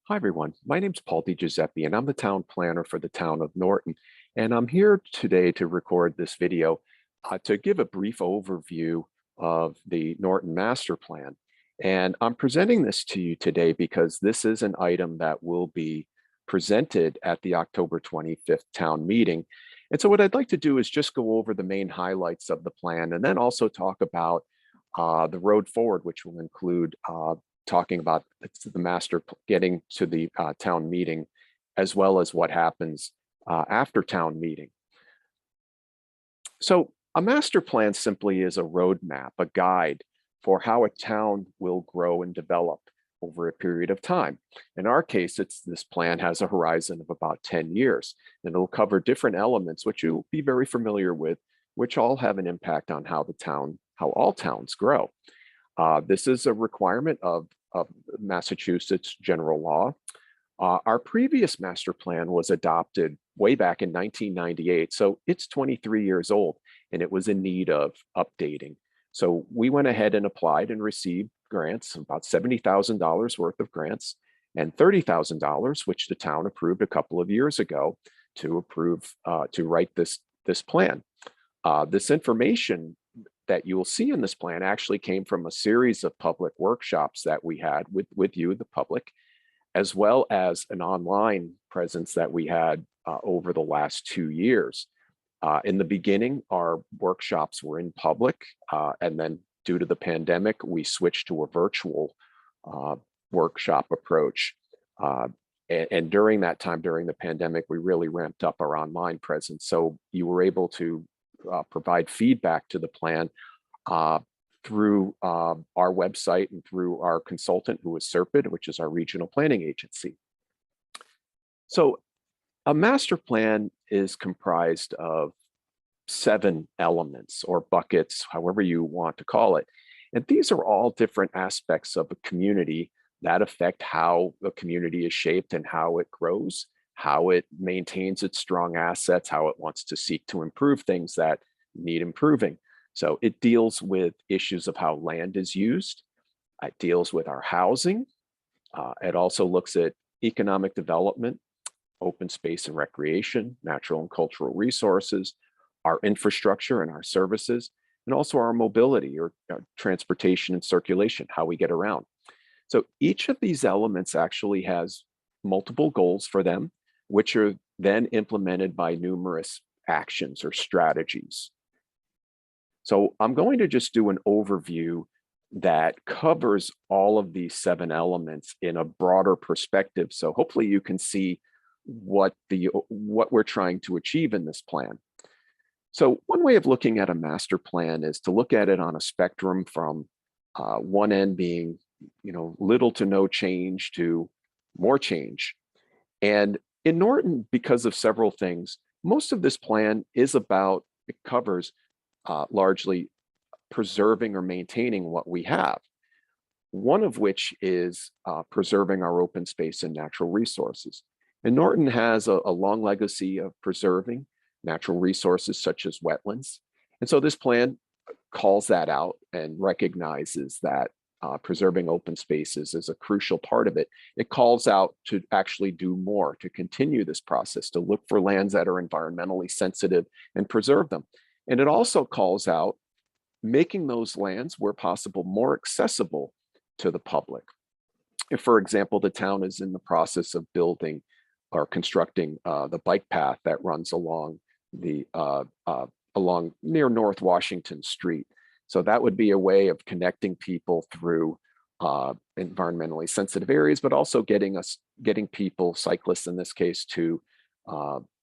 Hi, everyone. My name's Paul DiGiuseppe, and I'm the town planner for the town of Norton. And I'm here today to record this video to give a brief overview of the Norton Master Plan. And I'm presenting this to you today because this is an item that will be presented at the October 25th town meeting. And so what I'd like to do is just go over the main highlights of the plan and then also talk about the road forward, which will include talking about the master getting to the town meeting, as well as what happens after town meeting. So a master plan simply is a roadmap, a guide for how a town will grow and develop over a period of time. In our case, this plan has a horizon of about 10 years, and it'll cover different elements, which you'll be very familiar with, which all have an impact on how all towns grow. This is a requirement of Massachusetts general law. Our previous master plan was adopted way back in 1998, so it's 23 years old, and it was in need of updating. So we went ahead and applied and received grants, about $70,000 worth of grants, and $30,000, which the town approved a couple of years ago to write this plan. This information that you will see in this plan actually came from a series of public workshops that we had with you, the public, as well as an online presence that we had over the last 2 years. In the beginning, our workshops were in public, and then due to the pandemic, we switched to a virtual workshop approach. And during that time, during the pandemic, we really ramped up our online presence. So you were able to provide feedback to the plan through our website and through our consultant, who is SERPID, which is our regional planning agency. So a master plan is comprised of 7 elements or buckets, however you want to call it. And these are all different aspects of a community that affect how the community is shaped and how it grows, how it maintains its strong assets, how it wants to seek to improve things that need improving. So it deals with issues of how land is used. It deals with our housing. It also looks at economic development, open space and recreation, natural and cultural resources, our infrastructure and our services, and also our mobility or transportation and circulation, how we get around. So each of these elements actually has multiple goals for them, which are then implemented by numerous actions or strategies. So I'm going to just do an overview that covers all of these 7 elements in a broader perspective. So hopefully you can see what we're trying to achieve in this plan. So one way of looking at a master plan is to look at it on a spectrum from one end being, little to no change to more change. And in Norton, because of several things, most of this plan is about, it covers largely preserving or maintaining what we have. One of which is preserving our open space and natural resources. And Norton has a long legacy of preserving natural resources such as wetlands. And so this plan calls that out and recognizes that preserving open spaces is a crucial part of it. It calls out to actually do more, to continue this process, to look for lands that are environmentally sensitive and preserve them. And it also calls out making those lands, where possible, more accessible to the public. If, for example, the town is in the process of building or constructing the bike path that runs along near North Washington Street. So that would be a way of connecting people through environmentally sensitive areas, but also getting people, cyclists in this case, to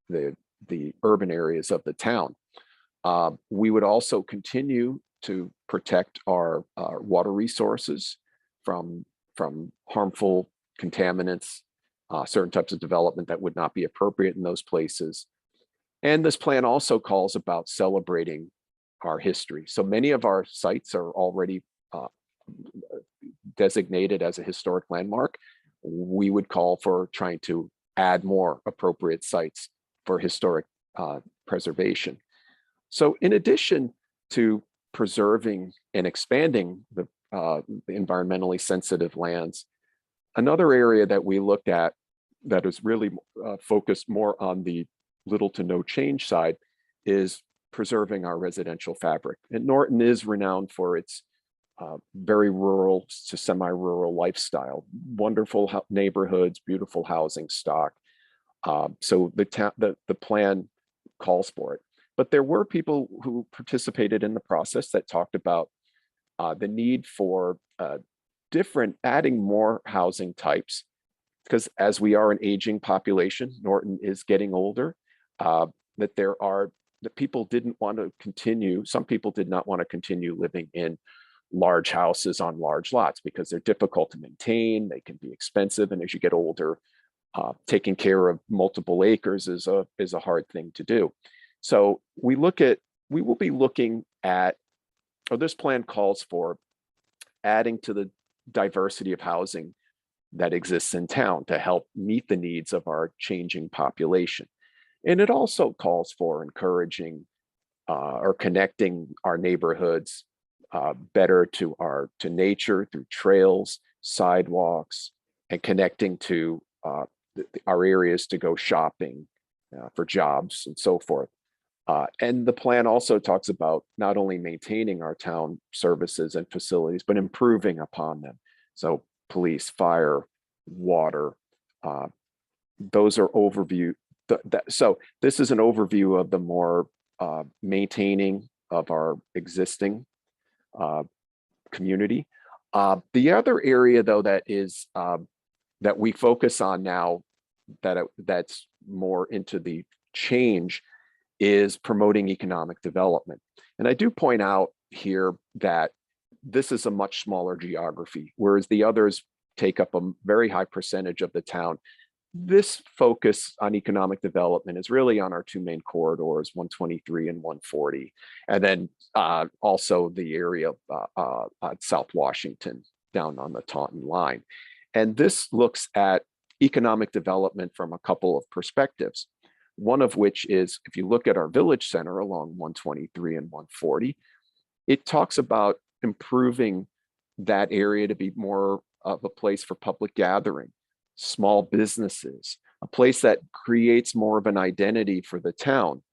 the urban areas of the town. We would also continue to protect our water resources from harmful contaminants, certain types of development that would not be appropriate in those places. And this plan also calls about celebrating our history. So many of our sites are already designated as a historic landmark. We would call for trying to add more appropriate sites for historic preservation. So in addition to preserving and expanding the environmentally sensitive lands, Another area that we looked at that is really focused more on the little to no change side is preserving our residential fabric. And Norton is renowned for its very rural to semi-rural lifestyle, wonderful neighborhoods, beautiful housing stock. So the plan calls for it. But there were people who participated in the process that talked about the need for adding more housing types, because as we are an aging population, Norton is getting older, that people didn't want to continue, some people did not want to continue living in large houses on large lots because they're difficult to maintain, they can be expensive, and as you get older, taking care of multiple acres is a hard thing to do. So we will be looking at, or this plan calls for adding to the diversity of housing that exists in town to help meet the needs of our changing population. And it also calls for encouraging or connecting our neighborhoods better to nature through trails, sidewalks, and connecting to our areas to go shopping for jobs and so forth. And the plan also talks about not only maintaining our town services and facilities, but improving upon them. So police, fire, water, those are overview. So this is an overview of the more maintaining of our existing community. The other area, though, that is that we focus on now, that's more into the change, is promoting economic development. And I do point out here that this is a much smaller geography, whereas the others take up a very high percentage of the town. This focus on economic development is really on our two main corridors, 123 and 140, and then also the area of South Washington down on the Taunton line. And this looks at economic development from a couple of perspectives. One of which is, if you look at our village center along 123 and 140, it talks about improving that area to be more of a place for public gathering, small businesses, a place that creates more of an identity for the town.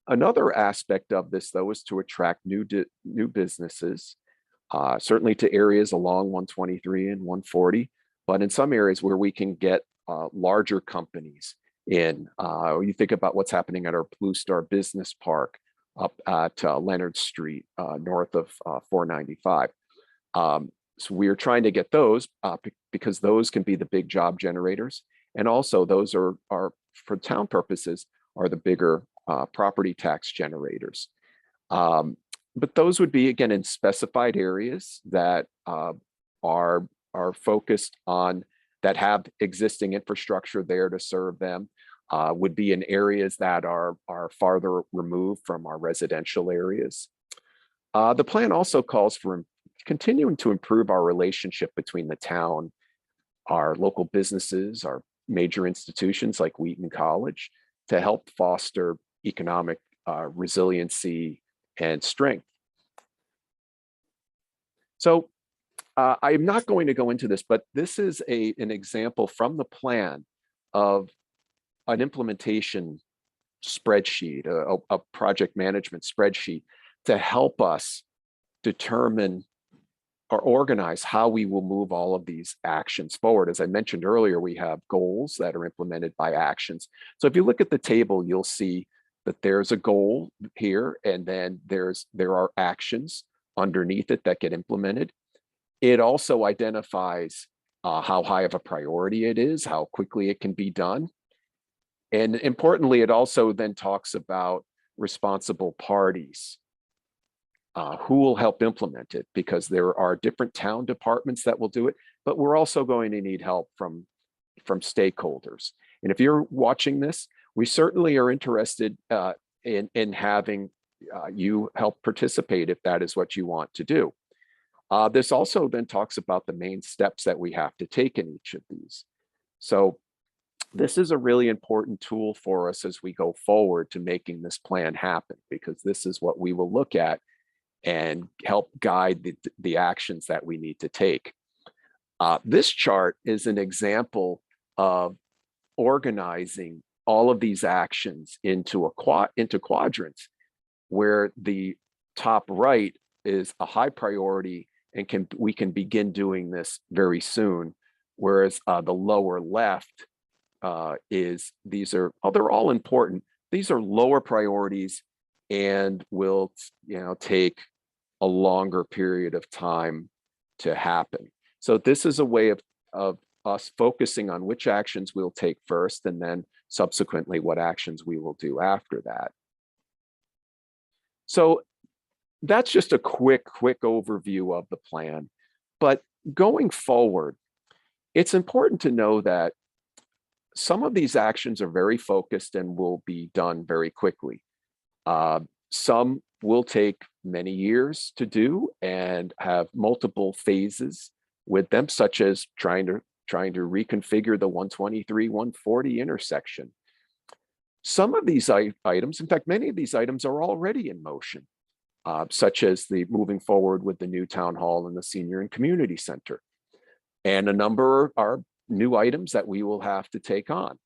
Another aspect of this, though, is to attract new businesses, certainly to areas along 123 and 140, but in some areas where we can get larger companies in. You think about what's happening at our Blue Star Business Park up at Leonard Street, north of 495. So we are trying to get those because those can be the big job generators. And also those are for town purposes, are the bigger property tax generators. But those would be, again, in specified areas that are focused on, that have existing infrastructure there to serve them, would be in areas that are farther removed from our residential areas. The plan also calls for continuing to improve our relationship between the town, our local businesses, our major institutions like Wheaton College, to help foster economic resiliency and strength. So I'm not going to go into this, but this is an example from the plan of an implementation spreadsheet, a project management spreadsheet, to help us determine or organize how we will move all of these actions forward. As I mentioned earlier, we have goals that are implemented by actions. So if you look at the table, you'll see that there's a goal here, and then there are actions underneath it that get implemented. It also identifies how high of a priority it is, how quickly it can be done. And importantly, it also then talks about responsible parties who will help implement it, because there are different town departments that will do it, but we're also going to need help from stakeholders. And if you're watching this, we certainly are interested in having you help participate if that is what you want to do. This also then talks about the main steps that we have to take in each of these. So this is a really important tool for us as we go forward to making this plan happen, because this is what we will look at and help guide the actions that we need to take. This chart is an example of organizing all of these actions into quadrants, where the top right is a high priority and we can begin doing this very soon, whereas the lower left they're all important. These are lower priorities and will take a longer period of time to happen. So this is a way of us focusing on which actions we'll take first, and then subsequently what actions we will do after that. So that's just a quick overview of the plan. But going forward, it's important to know that some of these actions are very focused and will be done very quickly. Some will take many years to do and have multiple phases with them, such as trying to reconfigure the 123-140 intersection. Some of these items, in fact, many of these items are already in motion, such as the moving forward with the new town hall and the senior and community center. And a number are new items that we will have to take on.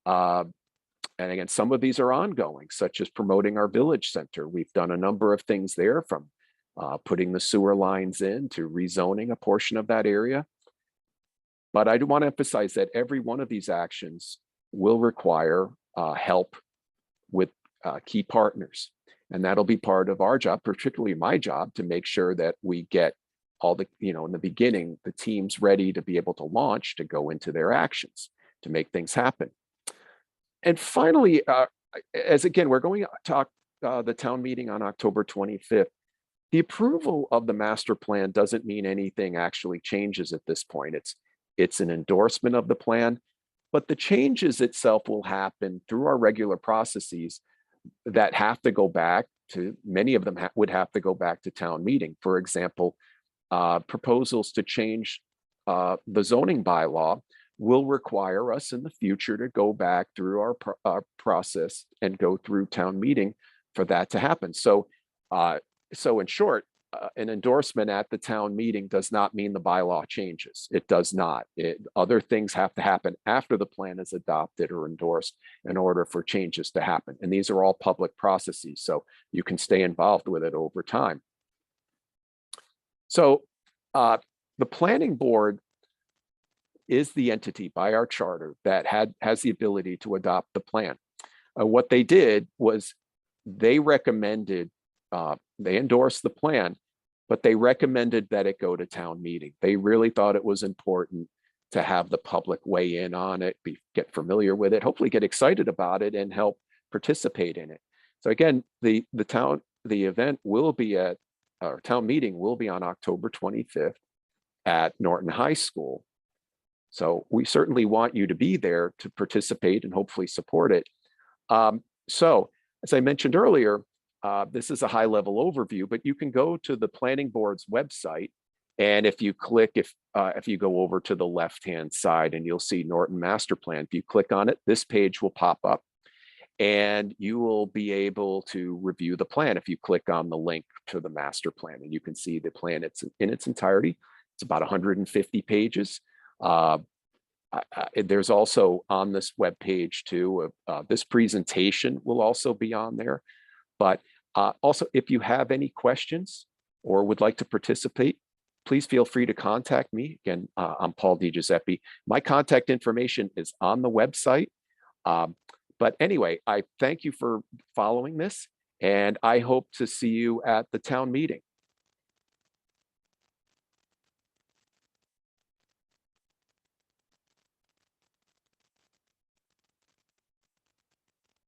And again, some of these are ongoing, such as promoting our village center. We've done a number of things there, from putting the sewer lines in to rezoning a portion of that area. But I do want to emphasize that every one of these actions will require help with key partners. And that'll be part of our job, particularly my job, to make sure that we get all the, in the beginning, the teams ready to be able to launch, to go into their actions, to make things happen. And finally, as again, we're going to talk the town meeting on October 25th. The approval of the master plan doesn't mean anything actually changes at this point. It's an endorsement of the plan, but the changes itself will happen through our regular processes that have to go back to, many of them would have to go back to town meeting. For example, proposals to change the zoning bylaw will require us in the future to go back through our process and go through town meeting for that to happen. So, so in short, an endorsement at the town meeting does not mean the bylaw changes. It does not. Other things have to happen after the plan is adopted or endorsed in order for changes to happen. And these are all public processes, so you can stay involved with it over time. So the planning board is the entity by our charter that has the ability to adopt the plan. What they did was they recommended, they endorsed the plan, but they recommended that it go to town meeting. They really thought it was important to have the public weigh in on it, get familiar with it, hopefully get excited about it and help participate in it. So again, the event will be at, our town meeting will be on October 25th at Norton High School. So we certainly want you to be there to participate and hopefully support it. So as I mentioned earlier, this is a high-level overview, but you can go to the planning board's website, and if you click, if you go over to the left-hand side, and you'll see Norton Master Plan. If you click on it, this page will pop up, and you will be able to review the plan if you click on the link to the master plan, and you can see the plan in its entirety. It's about 150 pages. There's also on this web page too, this presentation will also be on there. But also, if you have any questions or would like to participate, please feel free to contact me. Again, I'm Paul DiGiuseppe. My contact information is on the website. But anyway, I thank you for following this, and I hope to see you at the town meeting.